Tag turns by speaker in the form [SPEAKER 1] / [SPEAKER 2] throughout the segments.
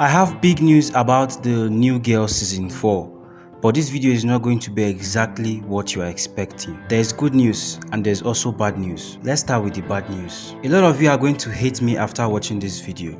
[SPEAKER 1] I have big news about the New Girl season 4, but this video is not going to be exactly what you are expecting. There's good news and there's also bad news. Let's start with the bad news. A lot of you are going to hate me after watching this video,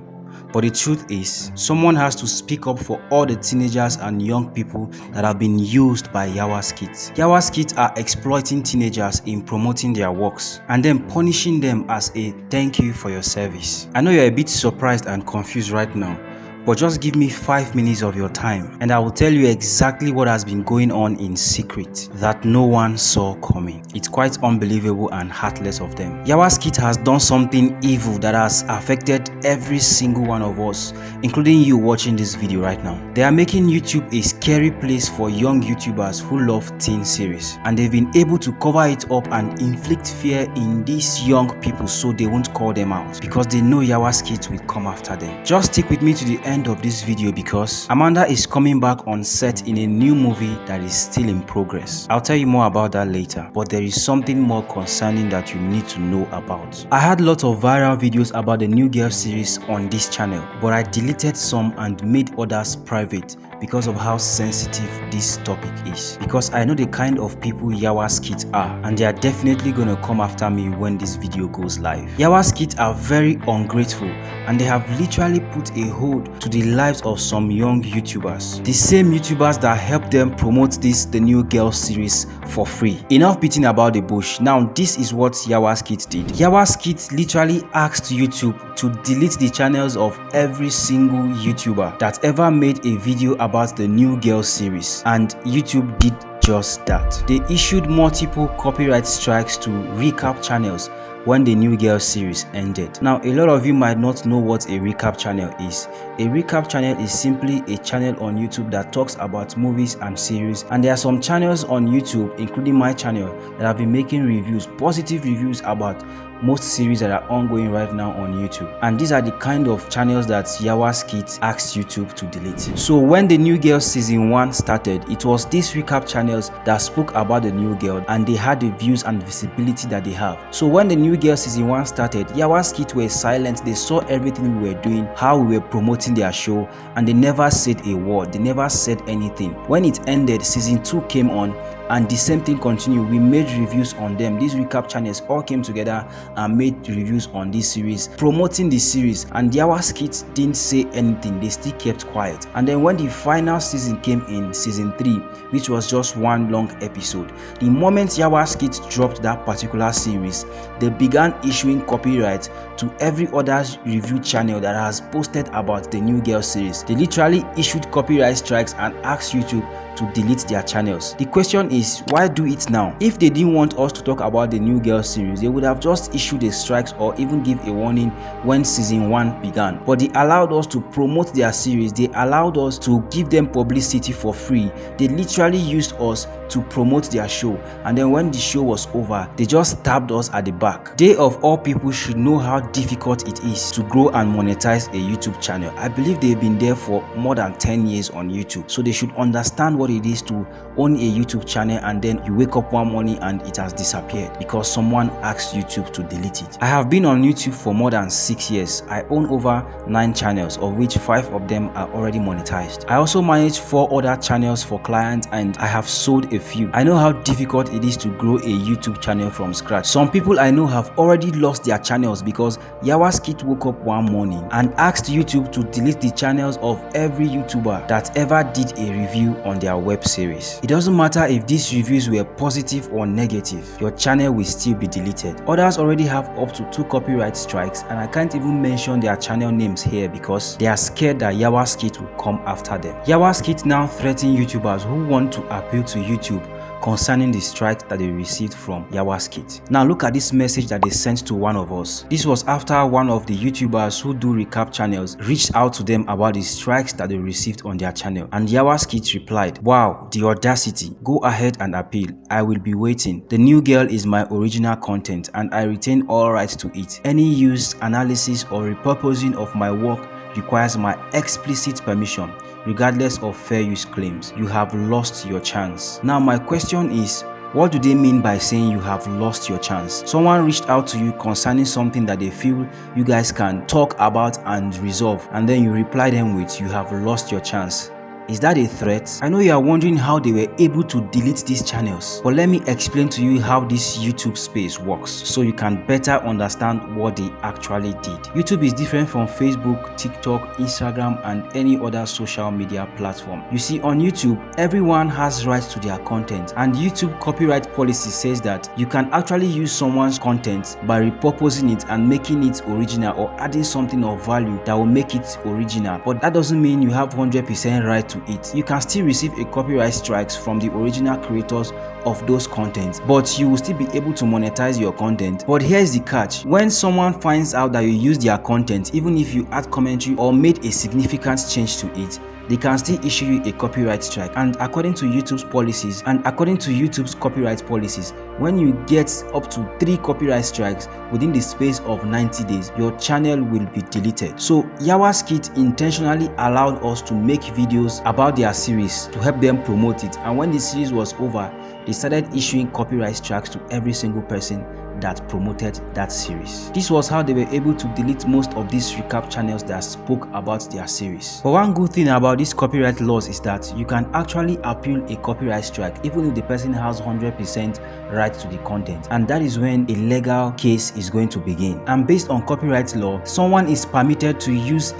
[SPEAKER 1] but the truth is, someone has to speak up for all the teenagers and young people that have been used by Yawa Skits. Yawa Skits are exploiting teenagers in promoting their works and then punishing them as a thank you for your service. I know you're a bit surprised and confused right now, but just give me 5 minutes of your time and I will tell you exactly what has been going on in secret that no one saw coming. It's quite unbelievable and heartless of them. Yawa Skit has done something evil that has affected every single one of us, including you watching this video right now. They are making YouTube a scary place for young YouTubers who love teen series, and they've been able to cover it up and inflict fear in these young people so they won't call them out because they know Yawa Skit will come after them. Just stick with me to the end of this video because Amanda is coming back on set in a new movie that is still in progress. I'll tell you more about that later, but there is something more concerning that you need to know about. I had lots of viral videos about the New Girl series on this channel, but I deleted some and made others private because of how sensitive this topic is. Because I know the kind of people Yawa Skits are, and they are definitely gonna come after me when this video goes live. Yawa Skits are very ungrateful and they have literally put a hold to the lives of some young YouTubers. The same YouTubers that helped them promote the New Girl series for free. Enough beating about the bush. Now this is what Yawa Skits did. Yawa Skits literally asked YouTube to delete the channels of every single YouTuber that ever made a video about the New Girl series, and YouTube did just that. They issued multiple copyright strikes to recap channels when the New Girl series ended. Now, a lot of you might not know what a recap channel is. A recap channel is simply a channel on YouTube that talks about movies and series, and there are some channels on YouTube, including my channel, that have been making reviews, positive reviews about most series that are ongoing right now on YouTube, and these are the kind of channels that Yawa Skits asked YouTube to delete. So when the New Girl season 1 started, it was these recap channels that spoke about the New Girl, and they had the views and visibility that they have. So when the New Girl season 1 started, Yawa Skits were silent. They saw everything we were doing, how we were promoting their show, and they never said a word. They never said anything. When it ended, season 2 came on, and the same thing continued. We made reviews on them. These recap channels all came together and made reviews on this series, promoting the series, and Yawa Skits didn't say anything. They still kept quiet. And then when the final season came in, season 3, which was just one long episode, the moment Yawa Skits dropped that particular series, they began issuing copyright to every other review channel that has posted about the New Girl series. They literally issued copyright strikes and asked YouTube to delete their channels. The question is, why do it now? If they didn't want us to talk about the New Girl series, they would have just issued a strikes or even give a warning when season 1 began. But they allowed us to promote their series. They allowed us to give them publicity for free. They literally used us to promote their show, and then when the show was over, they just stabbed us at the back. They of all people should know how difficult it is to grow and monetize a YouTube channel. I believe they've been there for more than 10 years on YouTube, so they should understand what it is to own a YouTube channel and then you wake up one morning and it has disappeared because someone asked YouTube to delete it. I have been on YouTube for more than 6 years. I own over 9 channels, of which 5 of them are already monetized. I also manage 4 other channels for clients, and I have sold a few. I know how difficult it is to grow a YouTube channel from scratch. Some people I know have already lost their channels because Yawa Skits woke up one morning and asked YouTube to delete the channels of every YouTuber that ever did a review on their web series. It doesn't matter if these reviews were positive or negative, your channel will still be deleted. Others already have up to 2 copyright strikes, and I can't even mention their channel names here because they are scared that Yawa Skits will come after them. Yawa Skits now threaten YouTubers who want to appeal to YouTube concerning the strikes that they received from Yawa Skits. Now look at this message that they sent to one of us. This was after one of the YouTubers who do recap channels reached out to them about the strikes that they received on their channel, and Yawa Skits replied, "Wow, the audacity. Go ahead and appeal. I will be waiting. The New Girl is my original content and I retain all rights to it. Any use, analysis or repurposing of my work requires my explicit permission, regardless of fair use claims. You have lost your chance." Now my question is, What do they mean by saying you have lost your chance? Someone reached out to you concerning something that they feel you guys can talk about and resolve, and then you reply them with you have lost your chance. Is that a threat? I know you are wondering how they were able to delete these channels, but let me explain to you how this YouTube space works so you can better understand what they actually did. YouTube is different from Facebook, TikTok, Instagram, and any other social media platform. You see, on YouTube, everyone has rights to their content, and YouTube copyright policy says that you can actually use someone's content by repurposing it and making it original or adding something of value that will make it original, but that doesn't mean you have 100% right to it. You can still receive a copyright strikes from the original creators of those contents, but you will still be able to monetize your content. But here's the catch: when someone finds out that you used their content, even if you add commentary or made a significant change to it, they can still issue you a copyright strike. And according to YouTube's policies and according to YouTube's copyright policies, when you get up to 3 copyright strikes within the space of 90 days, your channel will be deleted. So Yawa Skits intentionally allowed us to make videos about their series to help them promote it, and when the series was over, they started issuing copyright strikes to every single person that promoted that series. This was how they were able to delete most of these recap channels that spoke about their series. But one good thing about these copyright laws is that you can actually appeal a copyright strike even if the person has 100% right to the content, and that is when a legal case is going to begin. And based on copyright law, someone is permitted to use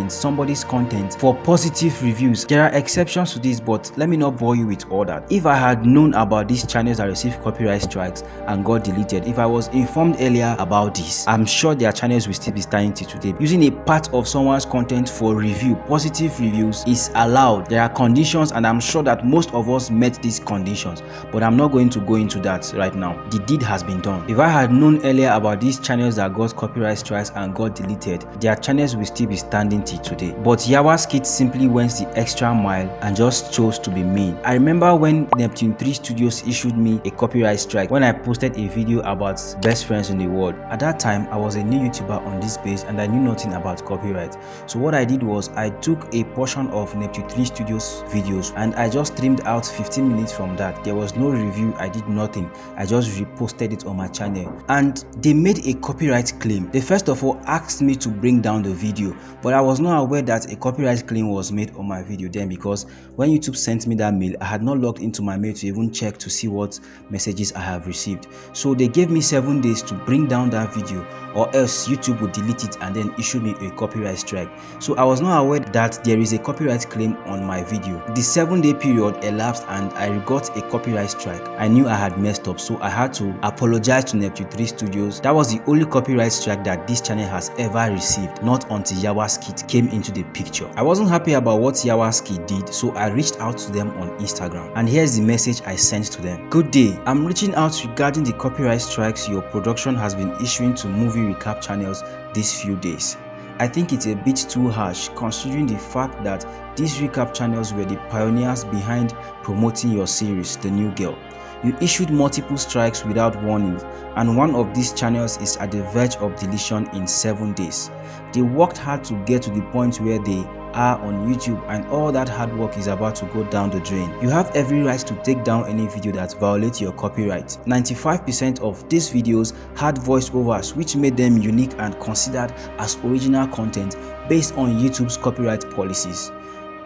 [SPEAKER 1] somebody's content for positive reviews. There are exceptions to this, but let me not bore you with all that. If I had known about these channels that received copyright strikes and got deleted, if I was informed earlier about this, I'm sure their channels will still be standing till today. Using a part of someone's content for review, positive reviews, is allowed. There are conditions, and I'm sure that most of us met these conditions, but I'm not going to go into that right now. The deed has been done. If I had known earlier about these channels that got copyright strikes and got deleted, their channels will still be standing till today. But Yawa Skits simply went the extra mile and just chose to be mean. I remember when Neptune3 Studios issued me a copyright strike when I posted a video about best friends in the world. At that time, I was a new YouTuber on this space and I knew nothing about copyright. So what I did was I took a portion of Neptune3 Studios videos and I just trimmed out 15 minutes from that. There was no review, I did nothing. I just reposted it on my channel, and they made a copyright claim. They first of all asked me to bring down the video, but I was not aware that a copyright claim was made on my video then, because when YouTube sent me that mail, I had not logged into my mail to even check to see what messages I have received. So they gave me 7 days to bring down that video, or else YouTube would delete it and then issue me a copyright strike. So I was not aware that there is a copyright claim on my video. The 7-day period elapsed and I got a copyright strike. I knew I had messed up, so I had to apologize to Neptune3 Studios. That was the only copyright strike that this channel has ever received, not until Yawa Skits came into the picture. I wasn't happy about what Yawa Skits did, so I reached out to them on Instagram, and here's the message I sent to them. Good day, I'm reaching out regarding the copyright strikes your production has been issuing to movie recap channels these few days. I think it's a bit too harsh considering the fact that these recap channels were the pioneers behind promoting your series, The New Girl. You issued multiple strikes without warning, and one of these channels is at the verge of deletion in 7 days. They worked hard to get to the point where they are on YouTube, and all that hard work is about to go down the drain. You have every right to take down any video that violates your copyright. 95% of these videos had voiceovers, which made them unique and considered as original content based on YouTube's copyright policies.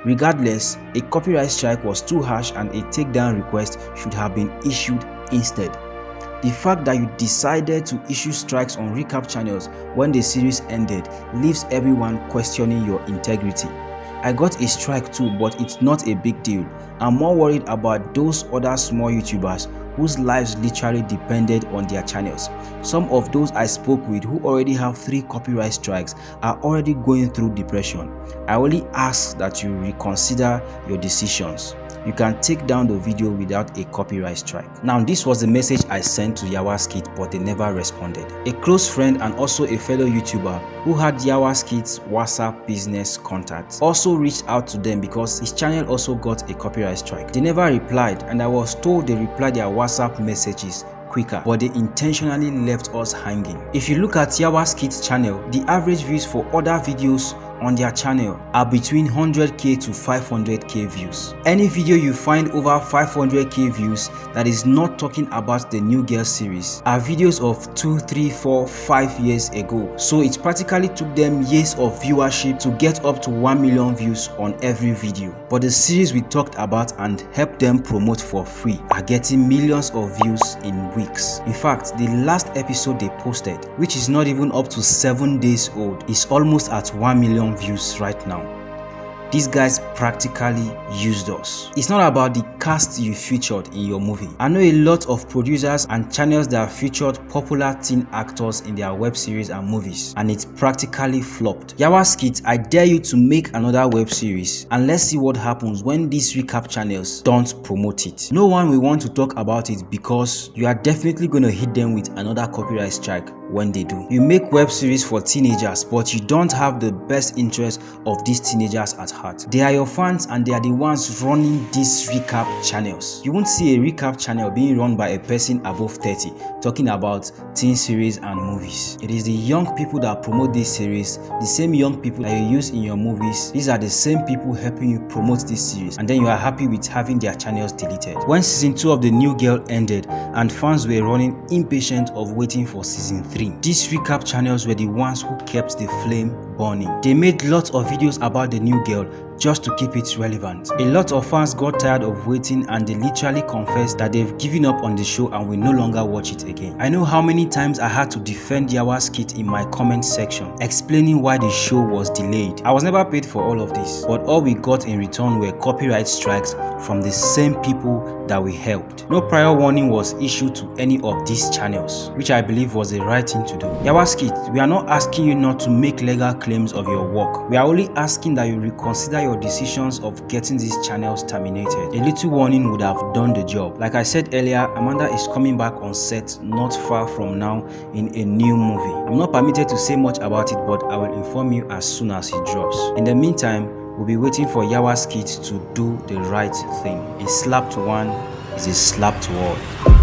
[SPEAKER 1] Regardless, a copyright strike was too harsh and a takedown request should have been issued instead. The fact that you decided to issue strikes on recap channels when the series ended leaves everyone questioning your integrity. I got a strike too, but it's not a big deal. I'm more worried about those other small YouTubers whose lives literally depended on their channels. Some of those I spoke with who already have 3 copyright strikes are already going through depression. I only ask that you reconsider your decisions. You can take down the video without a copyright strike. Now, this was the message I sent to Yawa Skits, but they never responded. A close friend and also a fellow YouTuber who had Yawa Skits' WhatsApp business contacts also reached out to them because his channel also got a copyright strike. They never replied, and I was told they replied their WhatsApp messages quicker, but they intentionally left us hanging. If you look at Yawa Skits' channel, the average views for other videos on their channel are between 100k to 500k views. Any video you find over 500k views that is not talking about the New Girl series are videos of 2, 3, 4, 5 years ago. So it practically took them years of viewership to get up to 1 million views on every video. But the series we talked about and helped them promote for free are getting millions of views in weeks. In fact, the last episode they posted, which is not even up to 7 days old, is almost at 1 million views right now. These guys practically used us. It's not about the cast you featured in your movie. I know a lot of producers and channels that featured popular teen actors in their web series and movies, and it practically flopped. Yawa Skits, I dare you to make another web series, and let's see what happens when these recap channels don't promote it. No one will want to talk about it because you are definitely going to hit them with another copyright strike when they do. You make web series for teenagers, but you don't have the best interest of these teenagers at heart. They are your fans and they are the ones running these recap channels. You won't see a recap channel being run by a person above 30 talking about teen series and movies. It is the young people that promote these series, the same young people that you use in your movies. These are the same people helping you promote this series, and then you are happy with having their channels deleted. When season 2 of the New Girl ended and fans were running impatient of waiting for season 3, these recap channels were the ones who kept the flame burning. They made lots of videos about the New Girl just to keep it relevant. A lot of fans got tired of waiting and they literally confessed that they've given up on the show and will no longer watch it again. I know how many times I had to defend Yawa Skits in my comment section, explaining why the show was delayed. I was never paid for all of this, but all we got in return were copyright strikes from the same people that we helped. No prior warning was issued to any of these channels, which I believe was the right thing to do. Yawa Skits, we are not asking you not to make legal claims of your work. We are only asking that you reconsider your decisions of getting these channels terminated. A little warning would have done the job. Like I said earlier, Amanda is coming back on set not far from now in a new movie. I'm not permitted to say much about it, but I will inform you as soon as it drops. In the meantime, we'll be waiting for Yawa Skits to do the right thing. A slap to one is a slap to all.